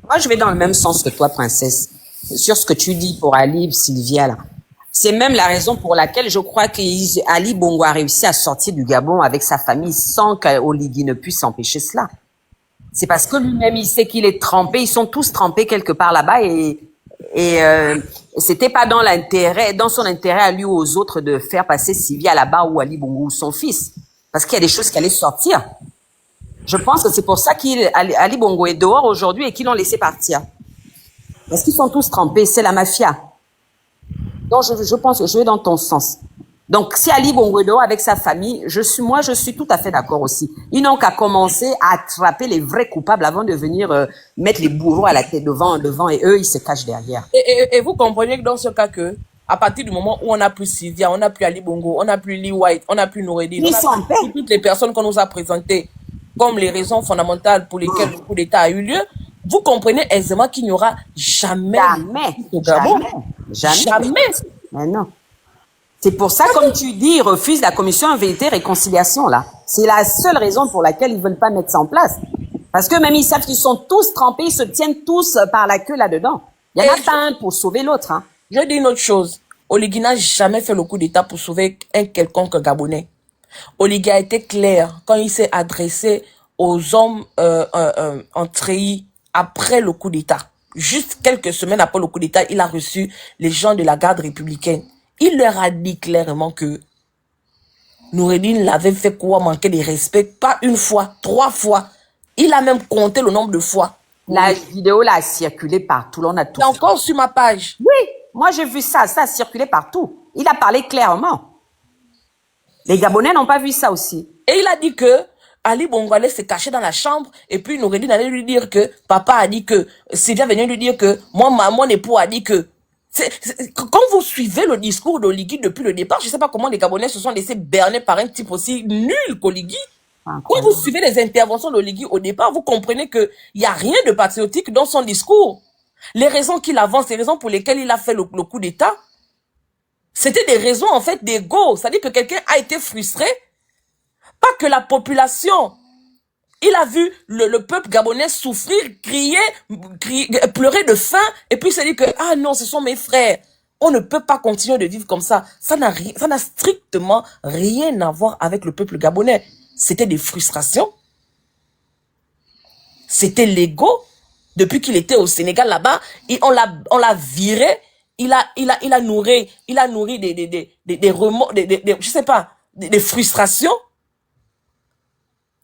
Moi, je vais dans le même sens que toi, princesse, sur ce que tu dis pour Ali Sylvia, là. C'est même la raison pour laquelle je crois qu'Ali Bongo a réussi à sortir du Gabon avec sa famille sans qu'Oligui ne puisse empêcher cela. C'est parce que lui-même, il sait qu'il est trempé. Ils sont tous trempés quelque part là-bas et c'était pas dans son intérêt à lui ou aux autres de faire passer Sylvia là-bas ou Ali Bongo ou son fils. Parce qu'il y a des choses qui allaient sortir. Je pense que c'est pour ça qu'Ali Bongo est dehors aujourd'hui et qu'ils l'ont laissé partir. Parce qu'ils sont tous trempés. C'est la mafia. Donc, je pense que je vais dans ton sens. Donc, si Ali Bongo est dehors avec sa famille, je suis tout à fait d'accord aussi. Ils n'ont qu'à commencer à attraper les vrais coupables avant de venir mettre les bourreaux à la tête devant et eux, ils se cachent derrière. Et vous comprenez que dans ce cas que, à partir du moment où on n'a plus Sylvia, on n'a plus Ali Bongo, on n'a plus Lee White, on n'a plus Noureddin, on n'a plus toutes les personnes qu'on nous a présentées comme les raisons fondamentales pour lesquelles le coup d'État a eu lieu, vous comprenez aisément qu'il n'y aura jamais. Mais non. C'est pour ça, comme tu dis, ils refusent la commission vérité et réconciliation, là. C'est la seule raison pour laquelle ils veulent pas mettre ça en place. Parce que même ils savent qu'ils sont tous trempés, ils se tiennent tous par la queue là-dedans. Il y en a pas un pour sauver l'autre, hein. Je dis une autre chose. Oligui n'a jamais fait le coup d'État pour sauver un quelconque Gabonais. Oligui a été clair quand il s'est adressé aux hommes en treillis après le coup d'État. Juste quelques semaines après le coup d'État, il a reçu les gens de la garde républicaine. Il leur a dit clairement que Noureddin l'avait fait quoi manquer de respect, pas une fois, 3 fois. Il a même compté le nombre de fois. La vidéo là a circulé partout, là, on a tout. C'est encore sur ma page. Oui, moi j'ai vu ça a circulé partout. Il a parlé clairement. Les Gabonais n'ont pas vu ça aussi. Et il a dit que Ali Bongo allait se cacher dans la chambre et puis Noureddin allait lui dire que papa a dit que, Sylvia venait lui dire que mon époux a dit que. Quand vous suivez le discours d'Oligui depuis le départ, je ne sais pas comment les Gabonais se sont laissés berner par un type aussi nul qu'Oligui. Quand vous suivez les interventions d'Oligui au départ, vous comprenez qu'il n'y a rien de patriotique dans son discours. Les raisons qu'il avance, les raisons pour lesquelles il a fait le coup d'État, c'était des raisons en fait d'ego. C'est-à-dire que quelqu'un a été frustré, pas que la population. Il a vu le peuple gabonais souffrir, crier, pleurer de faim, et puis il s'est dit que, ah non, ce sont mes frères. On ne peut pas continuer de vivre comme ça. Ça n'a strictement rien à voir avec le peuple gabonais. C'était des frustrations. C'était l'ego. Depuis qu'il était au Sénégal là-bas, on l'a viré. Il a nourri des remords, je sais pas, des frustrations.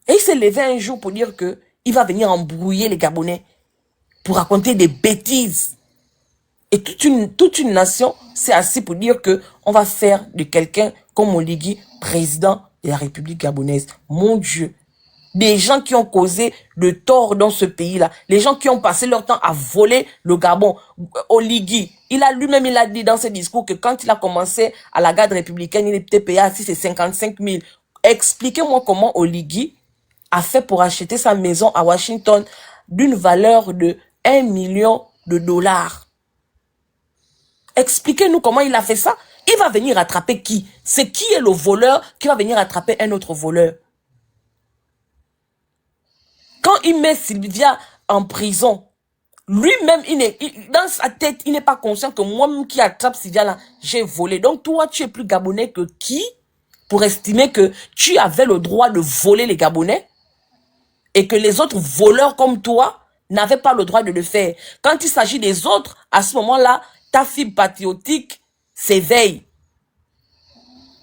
Et il s'est levé un jour pour dire que il va venir embrouiller les Gabonais pour raconter des bêtises. Et toute une nation s'est assise pour dire que on va faire de quelqu'un comme Oligui président de la République gabonaise. Mon Dieu. Des gens qui ont causé de tort dans ce pays-là. Les gens qui ont passé leur temps à voler le Gabon. Oligui, il a dit dans ses discours que quand il a commencé à la garde républicaine, il était payé à 55 000. Expliquez-moi comment Oligui a fait pour acheter sa maison à Washington d'une valeur de 1 million de dollars. Expliquez-nous comment il a fait ça. Il va venir attraper qui? C'est qui est le voleur qui va venir attraper un autre voleur? Quand il met Sylvia en prison, lui-même, dans sa tête, il n'est pas conscient que moi-même qui attrape Sylvia là, j'ai volé. Donc toi, tu es plus Gabonais que qui pour estimer que tu avais le droit de voler les Gabonais et que les autres voleurs comme toi n'avaient pas le droit de le faire. Quand il s'agit des autres, à ce moment-là, ta fibre patriotique s'éveille.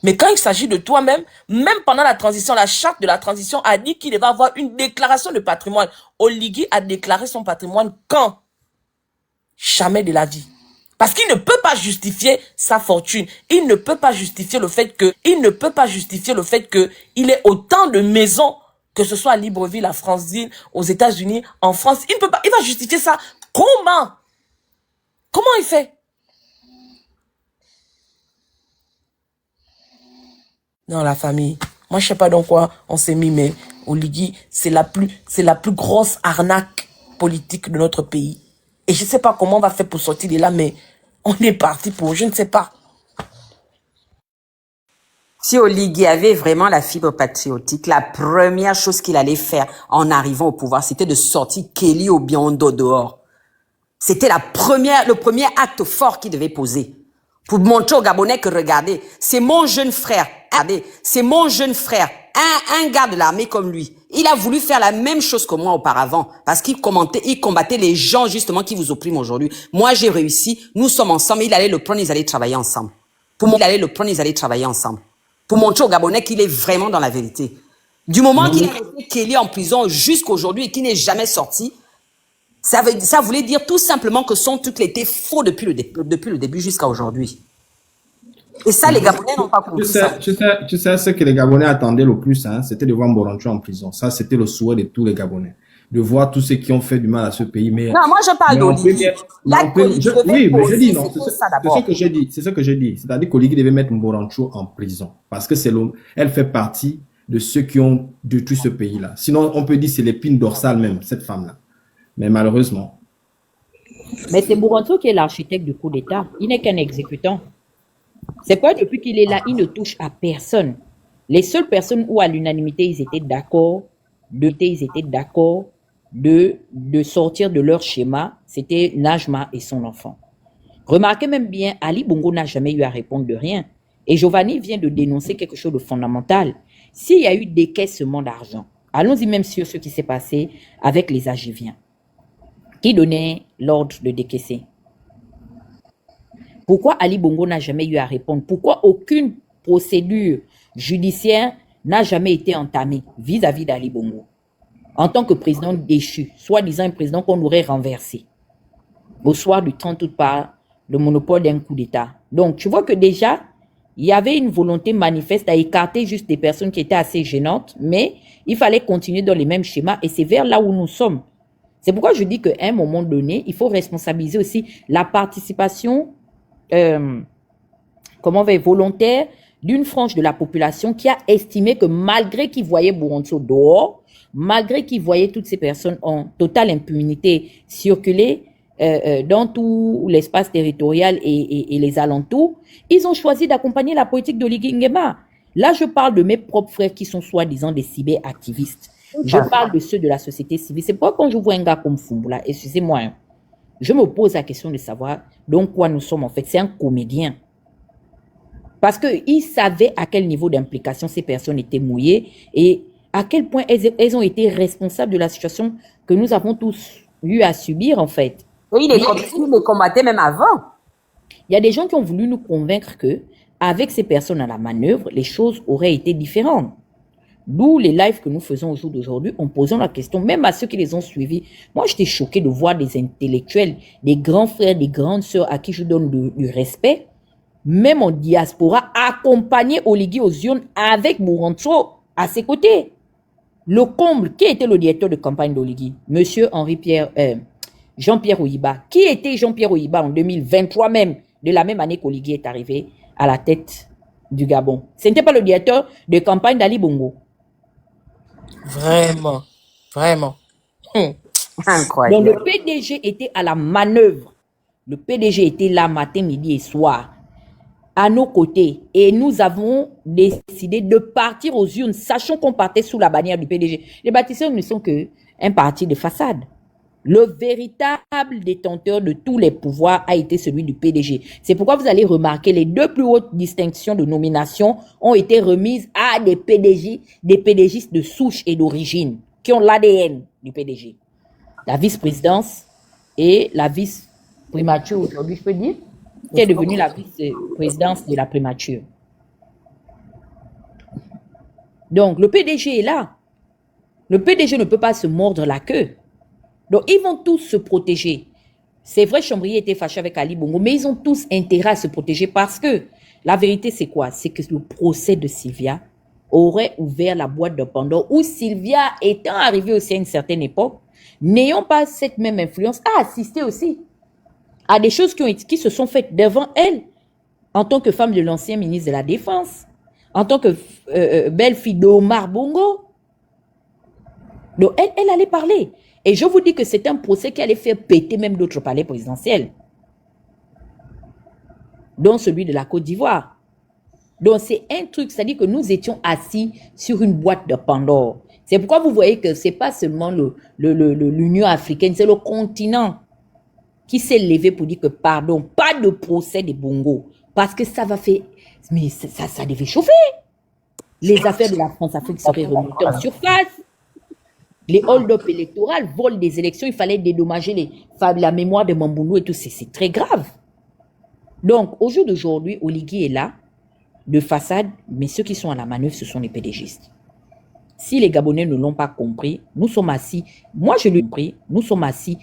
Mais quand il s'agit de toi-même, même pendant la transition, la charte de la transition a dit qu'il devait avoir une déclaration de patrimoine. Oligui a déclaré son patrimoine quand? Jamais de la vie. Parce qu'il ne peut pas justifier sa fortune. Il ne peut pas justifier le fait que, il ait autant de maisons, que ce soit à Libreville, à Franceville, aux États-Unis, en France. Il ne peut pas, il va justifier ça. Comment? Comment il fait? Non, la famille. Moi, je sais pas dans quoi on s'est mis, mais Oligui, c'est la plus grosse arnaque politique de notre pays. Et je sais pas comment on va faire pour sortir de là, mais On est parti pour, je ne sais pas. Si Oligui avait vraiment la fibre patriotique, la première chose qu'il allait faire en arrivant au pouvoir, c'était de sortir Kelly Obiondo dehors. C'était le premier acte fort qu'il devait poser. Pour montrer aux Gabonais que regardez, c'est mon jeune frère, regardez, c'est mon jeune frère, un gars de l'armée comme lui. Il a voulu faire la même chose que moi auparavant, parce qu'il combattait les gens justement qui vous oppriment aujourd'hui. Moi, j'ai réussi, nous sommes ensemble, il allait le prendre, ils allaient travailler ensemble. Pour montrer aux Gabonais qu'il est vraiment dans la vérité. Du moment qu'il a resté Kelly en prison jusqu'aujourd'hui et qu'il n'est jamais sorti, ça voulait dire tout simplement que son truc était faux depuis le début jusqu'à aujourd'hui. Et ça, les Gabonais n'ont pas compris ça. Tu sais, ce que les Gabonais attendaient le plus, hein, c'était de voir Morancho en prison. Ça, c'était le souhait de tous les Gabonais. De voir tous ceux qui ont fait du mal à ce pays. Mais, non, moi, je parle d'Oligui. Oui, mais je dis non. C'est ce que je dis. C'est-à-dire qu'Oligui devait mettre Morancho en prison. Parce que elle fait partie de ceux qui ont détruit ce pays-là. Sinon, on peut dire que c'est l'épine dorsale même, cette femme-là. Mais malheureusement. Mais c'est Morancho qui est l'architecte du coup d'État. Il n'est qu'un exécutant. C'est quoi, depuis qu'il est là, il ne touche à personne. Les seules personnes où à l'unanimité, ils étaient d'accord de sortir de leur schéma, c'était Najma et son enfant. Remarquez même bien, Ali Bongo n'a jamais eu à répondre de rien. Et Giovanni vient de dénoncer quelque chose de fondamental. S'il y a eu décaissement d'argent, allons-y même sur ce qui s'est passé avec les Agiviens. Qui donnait l'ordre de décaisser? Pourquoi Ali Bongo n'a jamais eu à répondre? Pourquoi aucune procédure judiciaire n'a jamais été entamée vis-à-vis d'Ali Bongo en tant que président déchu, soi-disant un président qu'on aurait renversé au soir du 30 août par le monopole d'un coup d'État? Donc, tu vois que déjà, il y avait une volonté manifeste à écarter juste des personnes qui étaient assez gênantes, mais il fallait continuer dans les mêmes schémas et c'est vers là où nous sommes. C'est pourquoi je dis qu'à un moment donné, il faut responsabiliser aussi la participation volontaire d'une frange de la population qui a estimé que malgré qu'ils voyaient Bouronso dehors, malgré qu'ils voyaient toutes ces personnes en totale impunité circuler dans tout l'espace territorial et les alentours, ils ont choisi d'accompagner la politique d'Oligui Nguema. Là, je parle de mes propres frères qui sont soi-disant des cyber-activistes. Je parle de ceux de la société civile. C'est pourquoi quand je vois un gars comme Fumbula, excusez-moi, hein, je me pose la question de savoir donc quoi nous sommes en fait. C'est un comédien. Parce qu'il savait à quel niveau d'implication ces personnes étaient mouillées et à quel point elles ont été responsables de la situation que nous avons tous eu à subir en fait. Oui, il les combattait même avant. Il y a des gens qui ont voulu nous convaincre que avec ces personnes à la manœuvre, les choses auraient été différentes. D'où les lives que nous faisons au jour d'aujourd'hui en posant la question, même à ceux qui les ont suivis. Moi, j'étais choqué de voir des intellectuels, des grands frères, des grandes sœurs à qui je donne du respect, même en diaspora, accompagner Oligui aux urnes avec Bouronso à ses côtés. Le comble, qui était le directeur de campagne d'Oligui? Monsieur Jean-Pierre Oyiba. Qui était Jean-Pierre Oyiba en 2023 même, de la même année qu'Oligui est arrivé à la tête du Gabon? Ce n'était pas le directeur de campagne d'Ali Bongo. Vraiment. Incroyable. Donc le PDG était à la manœuvre. Le PDG était là matin, midi et soir, à nos côtés. Et nous avons décidé de partir aux urnes, sachant qu'on partait sous la bannière du PDG. Les bâtisseurs ne sont qu'un parti de façade. Le véritable détenteur de tous les pouvoirs a été celui du PDG. C'est pourquoi vous allez remarquer les deux plus hautes distinctions de nomination ont été remises à des PDGistes de souche et d'origine, qui ont l'ADN du PDG. La vice-présidence et la vice-primature aujourd'hui, je peux dire, qui est devenue la vice-présidence de la primature. Donc, le PDG est là. Le PDG ne peut pas se mordre la queue. Donc, ils vont tous se protéger. C'est vrai, Chambrier était fâché avec Ali Bongo, mais ils ont tous intérêt à se protéger parce que la vérité, c'est quoi? C'est que le procès de Sylvia aurait ouvert la boîte de Pandore où Sylvia, étant arrivée aussi à une certaine époque, n'ayant pas cette même influence, a assisté aussi à des choses qui se sont faites devant elle en tant que femme de l'ancien ministre de la Défense, en tant que belle-fille d'Omar Bongo. Donc, elle allait parler. Et je vous dis que c'est un procès qui allait faire péter même d'autres palais présidentiels. dont celui de la Côte d'Ivoire. Donc, c'est un truc, c'est-à-dire que nous étions assis sur une boîte de Pandore. C'est pourquoi vous voyez que ce n'est pas seulement l'Union africaine, c'est le continent qui s'est levé pour dire que pardon, pas de procès des Bongo, parce que ça va faire... Mais ça devait chauffer. Les affaires de la France-Afrique seraient remontées en surface. Les hold-up électoraux, vol des élections, il fallait dédommager la mémoire de Mamboulou et tout. C'est très grave. Donc, au jour d'aujourd'hui, Oligui est là, de façade, mais ceux qui sont à la manœuvre, ce sont les pédégistes. Si les Gabonais ne l'ont pas compris, nous sommes assis. Moi, je l'ai compris. Nous sommes assis.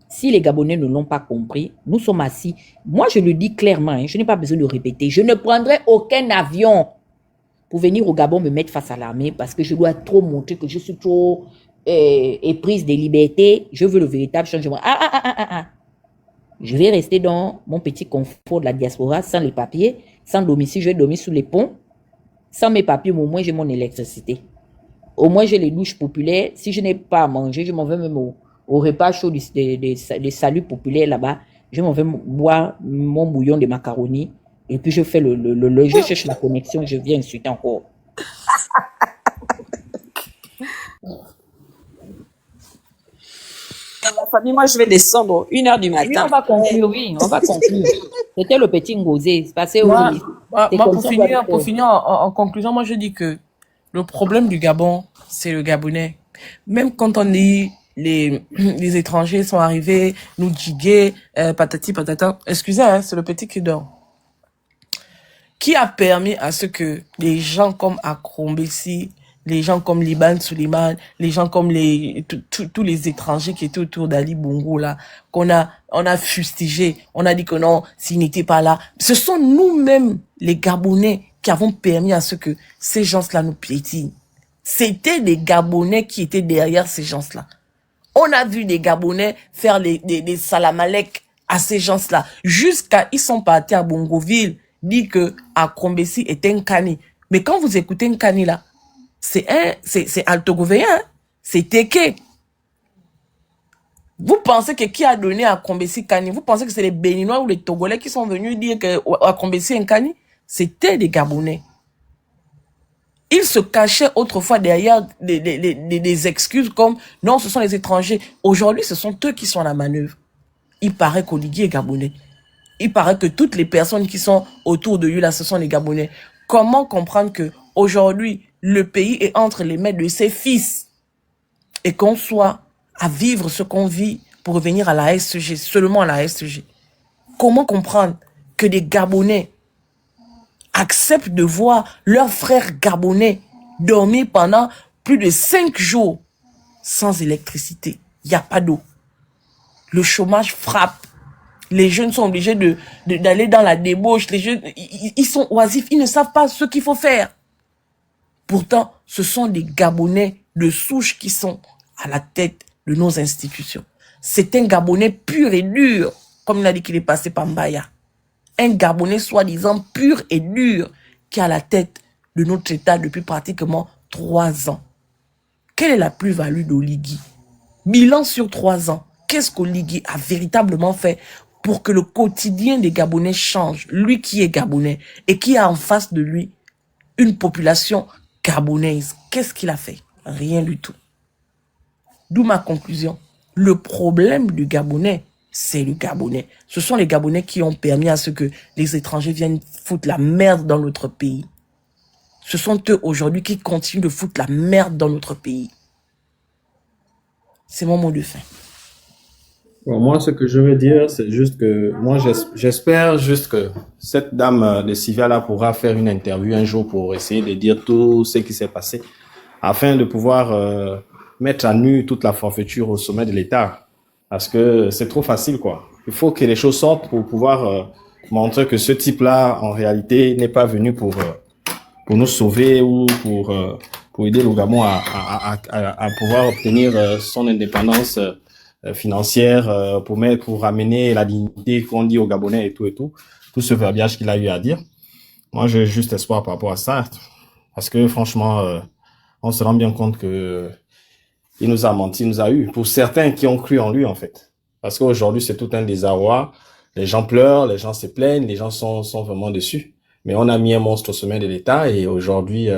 Si les Gabonais ne l'ont pas compris, nous sommes assis. Moi, je le dis clairement, hein, je n'ai pas besoin de répéter. Je ne prendrai aucun avion pour venir au Gabon me mettre face à l'armée parce que je dois trop montrer que je suis trop éprise des libertés. Je veux le véritable changement. Je vais rester dans mon petit confort de la diaspora sans les papiers, sans domicile. Je vais dormir sous les ponts. Sans mes papiers, au moins j'ai mon électricité. Au moins j'ai les douches populaires. Si je n'ai pas à manger, je m'en vais même au repas chaud des saluts populaires là-bas. Je m'en vais boire mon bouillon de macaroni. Et puis je fais je cherche la connexion, je viens ensuite encore. La famille, moi je vais descendre 1h du matin. Oui, on va conclure. C'était le petit Ngosé. C'est passé pour finir en conclusion, moi je dis que le problème du Gabon, c'est le Gabonais. Même quand on dit les étrangers sont arrivés, nous diguer, patati patata. Excusez, hein, c'est le petit qui dort. Qui a permis à ce que les gens comme Akrombessi, les gens comme Liban Suleiman, les gens comme tous les étrangers qui étaient autour d'Ali Bongo là, on a fustigé, on a dit que non, s'ils n'étaient pas là. Ce sont nous-mêmes, les Gabonais, qui avons permis à ce que ces gens-là nous piétinent. C'était des Gabonais qui étaient derrière ces gens-là. On a vu des Gabonais faire des salamalek à ces gens-là. Jusqu'à, ils sont partis à Bongoville, dit que Akrombessi est un Kani. Mais quand vous écoutez un Kani là, c'est Altogovéen, hein? C'est Teke. Vous pensez que qui a donné à Akrombessi Kani? Vous pensez que c'est les Béninois ou les Togolais qui sont venus dire que Akrombessi est un Kani? C'était des Gabonais. Ils se cachaient autrefois derrière des excuses comme non, ce sont les étrangers. Aujourd'hui, ce sont eux qui sont à la manœuvre. Il paraît qu'Oligui est Gabonais. Il paraît que toutes les personnes qui sont autour de lui là, ce sont les Gabonais. Comment comprendre que aujourd'hui le pays est entre les mains de ses fils et qu'on soit à vivre ce qu'on vit pour revenir à la SG, seulement à la SG? Comment comprendre que des Gabonais acceptent de voir leurs frères gabonais dormir pendant plus de 5 jours sans électricité? Il n'y a pas d'eau. Le chômage frappe. Les jeunes sont obligés d'aller dans la débauche. Les jeunes, ils sont oisifs. Ils ne savent pas ce qu'il faut faire. Pourtant, ce sont des Gabonais de souche qui sont à la tête de nos institutions. C'est un Gabonais pur et dur, comme il a dit qu'il est passé par Mbaya. Un Gabonais soi-disant pur et dur qui est à la tête de notre État depuis pratiquement 3 ans. Quelle est la plus-value d'Oligui? Bilan sur 3 ans. Qu'est-ce qu'Oligui a véritablement fait pour que le quotidien des Gabonais change? Lui qui est Gabonais et qui a en face de lui une population gabonaise. Qu'est-ce qu'il a fait? Rien du tout. D'où ma conclusion. Le problème du Gabonais, c'est le Gabonais. Ce sont les Gabonais qui ont permis à ce que les étrangers viennent foutre la merde dans notre pays. Ce sont eux aujourd'hui qui continuent de foutre la merde dans notre pays. C'est mon mot de fin. Bon, moi, ce que je veux dire, c'est juste que moi, j'espère juste que cette dame de Sylvia-là pourra faire une interview un jour pour essayer de dire tout ce qui s'est passé afin de pouvoir mettre à nu toute la forfaiture au sommet de l'État. Parce que c'est trop facile, quoi. Il faut que les choses sortent pour pouvoir montrer que ce type-là, en réalité, n'est pas venu pour nous sauver ou pour aider le Gabon à pouvoir obtenir son indépendance financière, pour ramener la dignité qu'on dit aux Gabonais et tout ce verbiage qu'il a eu à dire. Moi, j'ai juste espoir par rapport à ça, parce que franchement, on se rend bien compte que il nous a menti, il nous a eu. Pour certains qui ont cru en lui, en fait. Parce qu'aujourd'hui, c'est tout un désarroi. Les gens pleurent, les gens se plaignent, les gens sont vraiment dessus. Mais on a mis un monstre au sommet de l'État et aujourd'hui,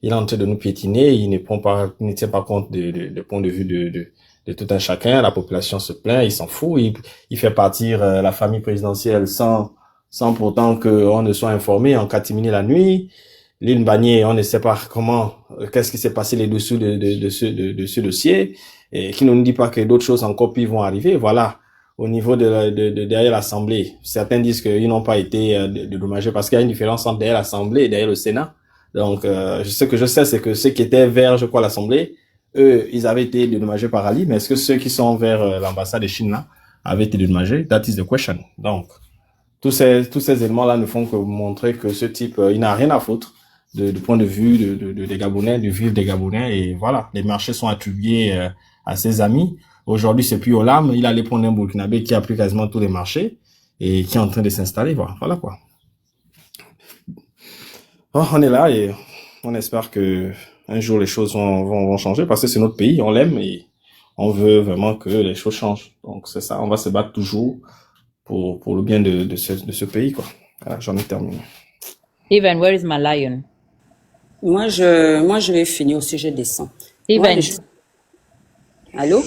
il est en train de nous piétiner. Il ne tient pas compte de point de vue de tout un chacun. La population se plaint, il s'en fout. Il fait partir la famille présidentielle sans pourtant qu'on ne soit informé, en catimini la nuit. L'île Bagné, on ne sait pas qu'est-ce qui s'est passé les dessous de ce dossier, et qui ne nous dit pas que d'autres choses encore pires vont arriver. Voilà. Au niveau de derrière l'Assemblée, certains disent qu'ils n'ont pas été dédommagés parce qu'il y a une différence entre derrière l'Assemblée et derrière le Sénat. Donc, ce que je sais, c'est que ceux qui étaient vers, je crois, l'Assemblée, eux, ils avaient été dédommagés par Ali, mais est-ce que ceux qui sont vers l'ambassade de Chine là avaient été dédommagés? That is the question. Donc, tous ces éléments-là ne font que montrer que ce type, il n'a rien à foutre du point de vue des Gabonais, du vivre des Gabonais, et voilà, les marchés sont attribués à ses amis. Aujourd'hui, c'est plus Olam, il allait prendre un Burkinabé qui a pris quasiment tous les marchés et qui est en train de s'installer, voilà quoi. Oh, on est là et on espère que un jour les choses vont changer parce que c'est notre pays, on l'aime et on veut vraiment que les choses changent. Donc c'est ça, on va se battre toujours pour le bien de ce pays, quoi. Voilà, j'en ai terminé. Even, where is my lion? Moi, je vais finir au sujet des sangs. Even. Allô?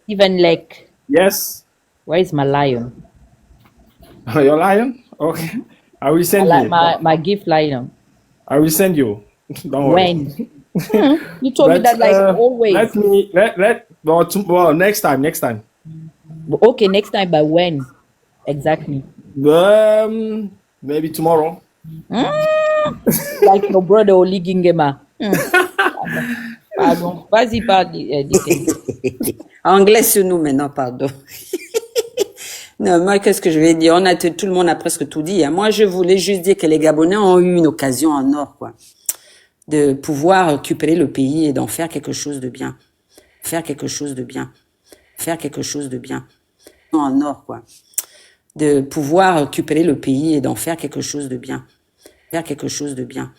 Even Lake. Yes. Where is my lion? Your lion? Okay. I will send you. My gift lion. I will send you. Don't worry. When? You told me that like always. Well, next time. Okay, next time, but when? Exactly. Maybe tomorrow. Like your brother Oli Gingema. Pardon. Vas-y, parle. Anglais sur nous maintenant, pardon. Non, moi, qu'est-ce que je vais dire? Tout le monde a presque tout dit. Hein. Moi, je voulais juste dire que les Gabonais ont eu une occasion en or, quoi, de pouvoir récupérer le pays et d'en faire quelque chose de bien. Faire quelque chose de bien. En or, quoi. De pouvoir récupérer le pays et d'en faire quelque chose de bien. Faire quelque chose de bien.